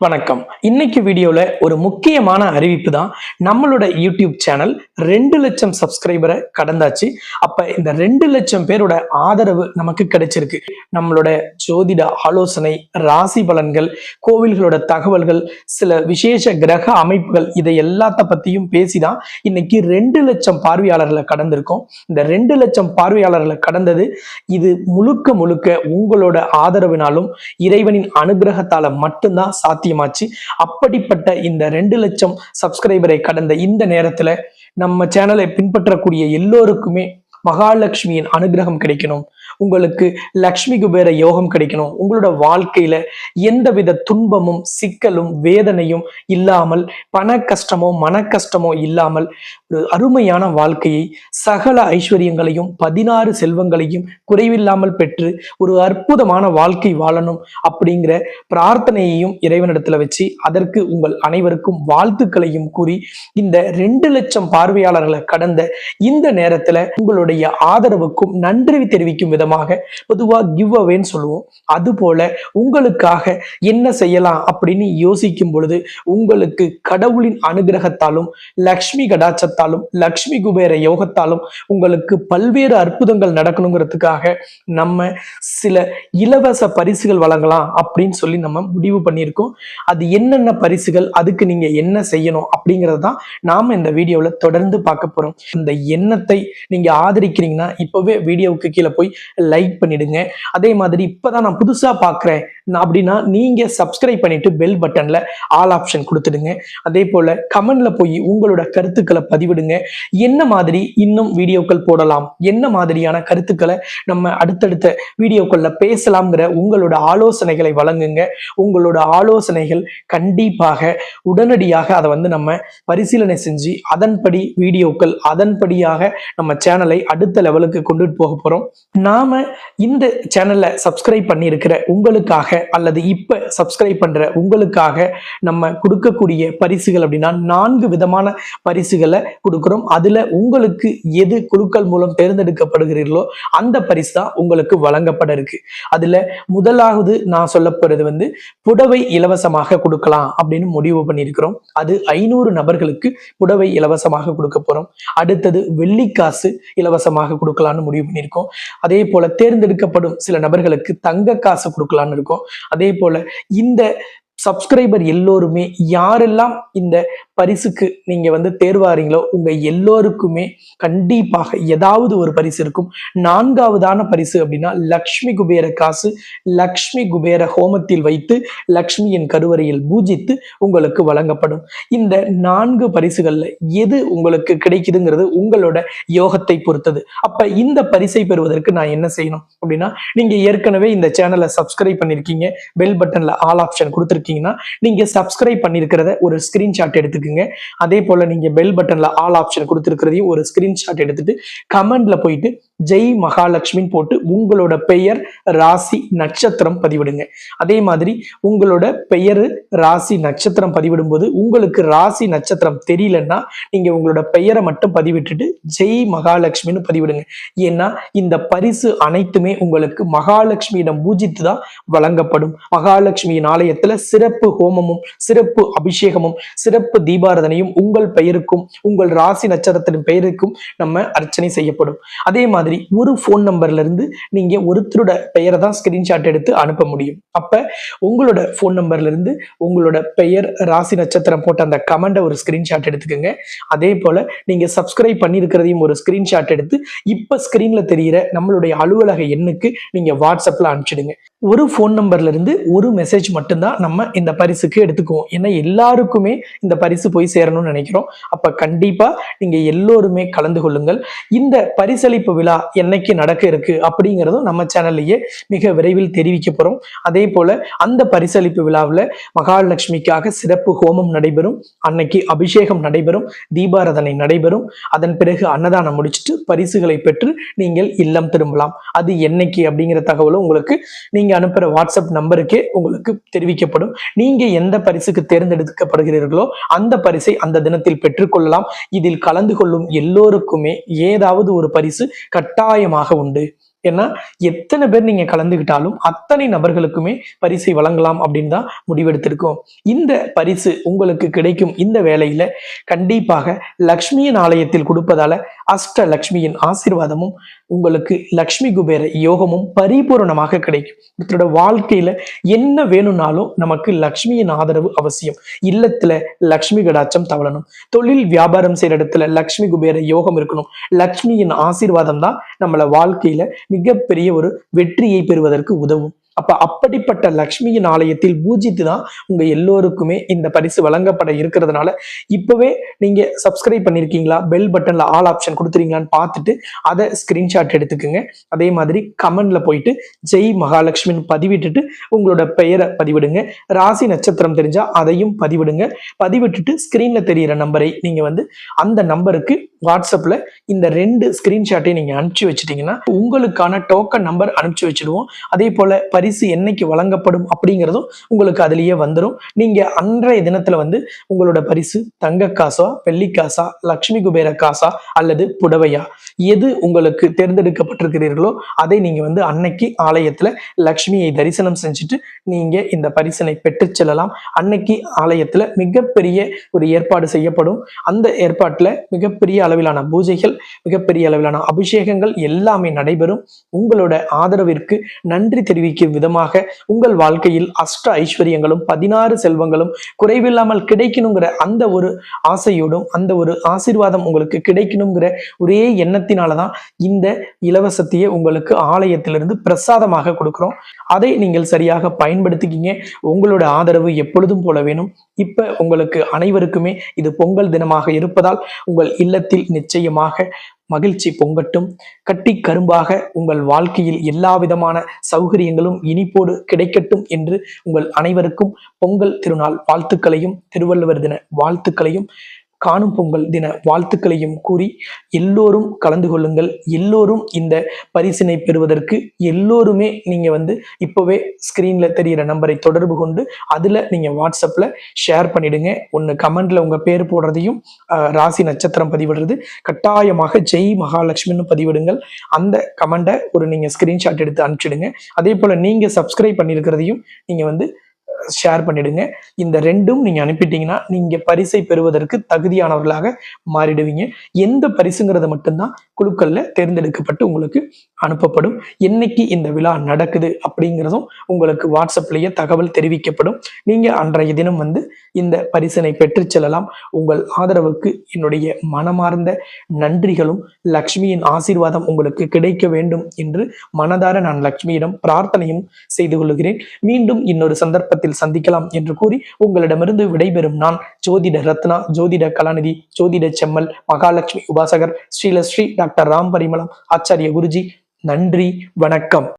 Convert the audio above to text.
வணக்கம். இன்னைக்கு வீடியோல ஒரு முக்கியமான அறிவிப்பு தான். நம்மளோட யூடியூப் சேனல் 2 லட்சம் சப்ஸ்கிரைபரை கடந்தாச்சு. அப்ப இந்த 2 லட்சம் பேரோட ஆதரவு நமக்கு கிடைச்சிருக்கு. நம்மளோட ஜோதிட ஆலோசனை, ராசி பலன்கள், கோவில்களோட தகவல்கள், சில விசேஷ கிரக அமைப்புகள் இதை எல்லாத்த பத்தியும் பேசிதான் இன்னைக்கு 2 லட்சம் பார்வையாளர்களை கடந்திருக்கோம். இந்த 2 லட்சம் பார்வையாளர்களை கடந்தது இது முழுக்க முழுக்க உங்களோட ஆதரவினாலும் இறைவனின் அனுகிரகத்தால மட்டும்தான் சாத்தியமாச்சு. அப்படிப்பட்ட இந்த 2 லட்சம் சப்ஸ்கிரைபரை கடந்த இந்த நேரத்துல நம்ம சேனலை பின்பற்றக்கூடிய எல்லோருக்குமே மகாலட்சுமியின் அனுகிரகம் கிடைக்கணும், உங்களுக்கு லக்ஷ்மி குபேர யோகம் கிடைக்கணும், உங்களோட வாழ்க்கையில எந்தவித துன்பமும் சிக்கலும் வேதனையும் இல்லாமல், பண கஷ்டமோ மன கஷ்டமோ இல்லாமல் ஒரு அருமையான வாழ்க்கையை, சகல ஐஸ்வர்யங்களையும் 16 செல்வங்களையும் குறைவில்லாமல் பெற்று ஒரு அற்புதமான வாழ்க்கை வாழணும் அப்படிங்கிற பிரார்த்தனையையும் இறைவனிடத்துல வச்சு அதற்கு உங்கள் அனைவருக்கும் வாழ்த்துக்களையும் கூறி இந்த 2 லட்சம் பார்வையாளர்களை கடந்த இந்த நேரத்துல உங்களுடைய ஆதரவுக்கும் நன்றி தெரிவிக்கும் விதமாக பொதுவா கிவ் அவேன்னு சொல்லுவோம். அது போல உங்களுக்காக என்ன செய்யலாம் அப்படின்னு யோசிக்கும் பொழுது உங்களுக்கு கடவுளின் அனுகிரகத்தாலும் லக்ஷ்மி கடாட்சத்தாலும் லக்ஷ்மி குபேர யோகத்தாலும் உங்களுக்கு பல்வேறு அற்புதங்கள் நடக்கணுங்கிறதுக்காக நம்ம சில இலவச பரிசுகள் வழங்கலாம் அப்படின்னு சொல்லி நம்ம முடிவு பண்ணியிருக்கோம். அது என்னென்ன பரிசுகள், அதுக்கு நீங்க என்ன செய்யணும் அப்படிங்கிறது தான் நாம இந்த வீடியோல தொடர்ந்து பார்க்க போறோம். இந்த எண்ணத்தை நீங்க ஆதரிக்கிறீங்கன்னா இப்பவே வீடியோவுக்கு கீழே போய் லைக் பண்ணிடுங்க. அதே மாதிரி இப்பதான் நான் புதுசா பாக்குறேன் அப்படின்னா நீங்க சப்ஸ்கிரைப் பண்ணிட்டு பெல் பட்டன்ல ஆல் ஆப்ஷன் கொடுத்துடுங்க. அதே போல கமெண்ட்ல போய் உங்களோட கருத்துக்களை பதிவிடுங்க. என்ன மாதிரி இன்னும் வீடியோக்கள் போடலாம், என்ன மாதிரியான கருத்துக்களை நம்ம அடுத்தடுத்த வீடியோக்கள்ல பேசலாம்ங்கிற உங்களோட ஆலோசனைகளை வழங்குங்க. உங்களோட ஆலோசனைகள் கண்டிப்பாக உடனடியாக அதை நம்ம பரிசீலனை செஞ்சு அதன்படி வீடியோக்கள், அதன்படியாக நம்ம சேனலை அடுத்த லெவலுக்கு கொண்டுட்டு போக போறோம். நாம இந்த சேனல்ல சப்ஸ்கிரைப் பண்ணி இருக்கிற உங்களுக்காக அல்லது இப்ப சப்ஸ்கிரைப் பண்ற உங்களுக்காக நம்ம கொடுக்கக்கூடிய பரிசுகள் அப்படின்னா 4 விதமான பரிசுகளை கொடுக்கிறோம். அதுல உங்களுக்கு எது குழுக்கள் மூலம் தேர்ந்தெடுக்கப்படுகிறீர்களோ அந்த பரிசு தான் உங்களுக்கு வழங்கப்பட இருக்கு. அதுல முதலாவது நான் சொல்ல போறது புடவை இலவசமாக கொடுக்கலாம் அப்படின்னு முடிவு பண்ணியிருக்கிறோம். அது 500 நபர்களுக்கு புடவை இலவசமாக கொடுக்க போறோம். அடுத்தது வெள்ளிக்காசு இலவசமாக கொடுக்கலாம்னு முடிவு பண்ணியிருக்கோம். அதே போல தேர்ந்தெடுக்கப்படும் சில நபர்களுக்கு தங்க காசு கொடுக்கலாம்னு இருக்கோம். அதே போல இந்த சப்ஸ்கிரைபர் எல்லோருமே யாரெல்லாம் இந்த பரிசுக்கு நீங்க தேர்வாரீங்களோ உங்க எல்லோருக்குமே கண்டிப்பாக ஏதாவது ஒரு பரிசு இருக்கும். 4வதான பரிசு அப்படின்னா லக்ஷ்மி குபேர காசு, லக்ஷ்மி குபேர ஹோமத்தில் வைத்து லக்ஷ்மியின் கருவறையில் பூஜித்து உங்களுக்கு வழங்கப்படும். இந்த 4 பரிசுகள்ல எது உங்களுக்கு கிடைக்குதுங்கிறது உங்களோட யோகத்தை பொறுத்தது. அப்ப இந்த பரிசை பெறுவதற்கு நான் என்ன செய்யணும் அப்படின்னா, நீங்க ஏற்கனவே இந்த சேனலை சப்ஸ்கிரைப் பண்ணிருக்கீங்க, பெல் பட்டன்ல ஆல் ஆப்ஷன் கொடுத்துருக்கீங்க, நீங்க சப்ஸ்கிரைப் பண்ணிருக்கிறத ஒரு ஸ்கிரீன்ஷாட் எடுத்துக்கங்க. அதே போல நீங்க பெல் பட்டன்ல ஆல் ஆப்ஷன் கொடுத்திருக்கிறதையும் ஒரு ஸ்கிரீன்ஷாட் எடுத்துட்டு கமெண்ட்ல போயிட்டு ஜெய் மகாலட்சுமி போட்டு உங்களோட பெயர், ராசி, நட்சத்திரம் பதிவிடுங்க. அதே மாதிரி உங்களோட பெயர், ராசி, நட்சத்திரம் பதிவிடும் போது உங்களுக்கு ராசி நட்சத்திரம் தெரியலன்னா நீங்க உங்களோட பெயரை மட்டும் பதிவிட்டுட்டு ஜெய் மகாலட்சுமின்னு பதிவிடுங்க. ஏன்னா இந்த பரிசு அனைத்துமே உங்களுக்கு மகாலட்சுமியிடம் பூஜித்து தான் வழங்கப்படும். மகாலட்சுமியின் ஆலயத்துல சிறப்பு ஹோமமும் சிறப்பு அபிஷேகமும் சிறப்பு தீபாராதனையும் உங்கள் பெயருக்கும் உங்கள் ராசி நட்சத்திரத்தின் பெயருக்கும் நம்ம அர்ச்சனை செய்யப்படும். அதே மாதிரி ஒரு போன் நம்பர்ல இருந்து நீங்க ஒருத்தரோட பெயரை தான் ஸ்கிரீன்ஷாட் எடுத்து அனுப்ப முடியும். அப்ப உங்களோட போன் நம்பர்ல இருந்து உங்களோட பெயர், ராசி, நட்சத்திரம் போட்ட அந்த கமெண்ட ஒரு ஸ்கிரீன்ஷாட் எடுத்துக்கோங்க. அதே போல நீங்க சப்ஸ்கிரைப் பண்ணிருக்கிறதையும் ஒரு ஸ்கிரீன்ஷாட் எடுத்து இப்ப ஸ்கிரீன்ல தெரிகிற நம்மளுடைய அலுவலக எண்ணுக்கு நீங்க வாட்ஸ்அப்ல அனுப்பிச்சிடுங்க. ஒரு போன் நம்பர்ல இருந்து ஒரு மெசேஜ் மட்டும்தான் நம்ம இந்த பரிசுக்கு எடுத்துக்குவோம். ஏன்னா எல்லாருக்குமே இந்த பரிசு போய் சேரணும்னு நினைக்கிறோம். அப்ப கண்டிப்பா நீங்க எல்லோருமே கலந்து கொள்ளுங்கள். இந்த பரிசளிப்பு விழா என்னைக்கு நடக்க இருக்கு அப்படிங்கிறதும் நம்ம சேனல்லையே மிக விரைவில் தெரிவிக்க போறோம். அதே போல அந்த பரிசளிப்பு விழாவில் மகாலட்சுமிக்காக சிறப்பு ஹோமம் நடைபெறும், அன்னைக்கு அபிஷேகம் நடைபெறும், தீபாராதனை நடைபெறும். அதன் பிறகு அன்னதானம் முடிச்சுட்டு பரிசுகளை பெற்று நீங்கள் இல்லம் திரும்பலாம். அது என்னைக்கு அப்படிங்கிற தகவலும் உங்களுக்கு நீங்க அனுப்புற வாட்ஸ்அப் நம்பருக்கே உங்களுக்கு தெரிவிக்கப்படும். நீங்க எந்த பரிசுக்கு தேர்ந்தெடுக்கப்படுகிறீர்களோ அந்த பரிசை அந்த தினத்தில் பெற்றுக்கொள்ளலாம். இதில் கலந்து கொள்ளும் எல்லோருக்குமே ஏதாவது ஒரு பரிசு கட்டாயமாக உண்டு. ஏன்னா எத்தனை பேர் நீங்க கலந்துகிட்டாலும் அத்தனை நபர்களுக்குமே பரிசை வழங்கலாம் அப்படின்னு தான் முடிவெடுத்திருக்கோம். இந்த பரிசு உங்களுக்கு கிடைக்கும் இந்த வேளையில கண்டிப்பாக லக்ஷ்மியின் ஆலயத்தில் கொடுப்பதால அஷ்ட லக்ஷ்மியின் ஆசீர்வாதமும் உங்களுக்கு லக்ஷ்மி குபேர யோகமும் பரிபூரணமாக கிடைக்கும். ஒருத்தரோட வாழ்க்கையில என்ன வேணும்னாலும் நமக்கு லக்ஷ்மியின் ஆதரவு அவசியம். இல்லத்துல லக்ஷ்மி கடாட்சம் தவழணும், தொழில் வியாபாரம் செய்யற இடத்துல லக்ஷ்மி குபேர யோகம் இருக்கணும். லக்ஷ்மியின் ஆசீர்வாதம் தான் நம்மள வாழ்க்கையில மிகப்பெரிய ஒரு வெற்றியை பெறுவதற்கு உதவும். அப்படிப்பட்ட லக்ஷ்மியின் ஆலயத்தில் பூஜித்து தான் உங்க எல்லோருக்குமே இந்த பரிசு வழங்கப்பட இருக்கிறதுனால இப்பவே நீங்க சப்ஸ்கிரைப் பண்ணிருக்கீங்களா, பெல் பட்டன்ல ஆல் ஆப்ஷன் கொடுத்துறீங்களான்னு பார்த்துட்டு அதை ஸ்கிரீன்ஷாட் எடுத்துக்குங்க. அதே மாதிரி கமெண்ட்ல போயிட்டு ஜெய் மகாலட்சுமின்னு பதிவிட்டுட்டு உங்களோட பெயரை பதிவிடுங்க. ராசி நட்சத்திரம் தெரிஞ்சா அதையும் பதிவிடுங்க. பதிவிட்டுட்டு ஸ்கிரீன்ல தெரியிற நம்பரை நீங்க அந்த நம்பருக்கு வாட்ஸ்அப்ல இந்த 2 ஸ்கிரீன்ஷாட்டை நீங்க அனுப்பிச்சு வச்சுட்டீங்கன்னா உங்களுக்கான டோக்கன் நம்பர் அனுப்பிச்சு வச்சிடுவோம். அதே போல பரிசு என்னைக்கு வழங்கப்படும் அப்படிங்கிறதும் உங்களுக்கு அதுலயே வந்துடும். நீங்க அன்றைய தினத்துல உங்களோட பரிசு தங்க காசா, வெள்ளி காசா, லக்ஷ்மி குபேர காசா அல்லது புடவையா, எது உங்களுக்கு தேர்ந்தெடுக்கப்பட்டிருக்கிறீர்களோ அதை நீங்க அன்னைக்கு ஆலயத்துல லக்ஷ்மியை தரிசனம் செஞ்சுட்டு நீங்க இந்த பரிசனை பெற்று செல்லலாம். அன்னைக்கு ஆலயத்துல மிகப்பெரிய ஒரு ஏற்பாடு செய்யப்படும். அந்த ஏற்பாட்டுல மிகப்பெரிய அளவிலான பூஜைகள், மிகப்பெரிய அளவிலான அபிஷேகங்கள் எல்லாமே நடைபெறும். உங்களோட ஆதரவிற்கு நன்றி தெரிவிக்கும் விதமாக உங்கள் வாழ்க்கையில் அஷ்ட ஐஸ்வர்யங்களும் 16 செல்வங்களும் குறைவில்லாமல் கிடைக்கணுங்கிற அந்த ஒரு ஆசையோடும் அந்த ஒரு ஆசீர்வாதம் உங்களுக்கு கிடைக்கணுங்கிற ஒரே எண்ணத்தினாலதான் இந்த இலவசத்தையே உங்களுக்கு ஆலயத்திலிருந்து பிரசாதமாக கொடுக்கிறோம். அதை நீங்கள் சரியாக பயன்படுத்திக்கிங்க. உங்களோட ஆதரவு எப்பொழுதும் போல வேணும். இப்ப உங்களுக்கு அனைவருக்குமே இது பொங்கல் தினமாக இருப்பதால் உங்கள் இல்லத்தில் நிச்சயமாக மகிழ்ச்சி பொங்கட்டும். கட்டி கரும்பாக உங்கள் வாழ்க்கையில் எல்லா விதமான சௌகரியங்களும் இனிப்போடு கிடைக்கட்டும் என்று உங்கள் அனைவருக்கும் பொங்கல் திருநாள் வாழ்த்துக்களையும் திருவள்ளுவர் தின வாழ்த்துக்களையும் காணும் பொங்கல் தின வாழ்த்துக்களையும் கூறி எல்லோரும் கலந்து கொள்ளுங்கள். எல்லோரும் இந்த பரிசினை பெறுவதற்கு எல்லோருமே நீங்க இப்போவே ஸ்கிரீன்ல தெரிகிற நம்பரை தொடர்பு கொண்டு அதுல நீங்க வாட்ஸ்அப்ல ஷேர் பண்ணிடுங்க. ஒன்று கமெண்ட்ல உங்க பேர் போடுறதையும் ராசி நட்சத்திரம் பதிவிடுறது கட்டாயமாக ஜெய் மகாலட்சுமின்னு பதிவிடுங்கள். அந்த கமெண்டை நீங்க ஸ்கிரீன்ஷாட் எடுத்து அனுப்பிச்சிடுங்க. அதே போல நீங்க சப்ஸ்கிரைப் பண்ணியிருக்கிறதையும் நீங்க ஷேர் பண்ணிடுங்க. இந்த 2ம் நீங்க அனுப்பிட்டீங்கன்னா நீங்க பரிசை பெறுவதற்கு தகுதியானவர்களாக மாறிடுவீங்க. எந்த பரிசுங்கிறத மட்டும்தான் குழுக்கள்ல தேர்ந்தெடுக்கப்பட்டு உங்களுக்கு அனுப்பப்படும். என்னைக்கு இந்த விழா நடக்குது அப்படிங்கிறதும் உங்களுக்கு வாட்ஸ்அப்லயே தகவல் தெரிவிக்கப்படும். நீங்க அன்றைய தினம் இந்த பரிசினை பெற்று செல்லலாம். உங்கள் ஆதரவுக்கு என்னுடைய மனமார்ந்த நன்றிகளும் லக்ஷ்மியின் ஆசீர்வாதம் உங்களுக்கு கிடைக்க வேண்டும் என்று மனதார நான் லக்ஷ்மியிடம் பிரார்த்தனையும் செய்து கொள்கிறேன். மீண்டும் இன்னொரு சந்தர்ப்பத்தில் சந்திக்கலாம் என்று கூறி உங்களிடமிருந்து விடைபெறும் நான் ஜோதிட ரத்னா, ஜோதிட கலாநிதி, ஜோதிட செம்மல், மகாலட்சுமி உபாசகர், ஸ்ரீலஸ்ரீ டாக்டர் ராம் பரிமளம் ஆச்சாரிய குருஜி. நன்றி, வணக்கம்.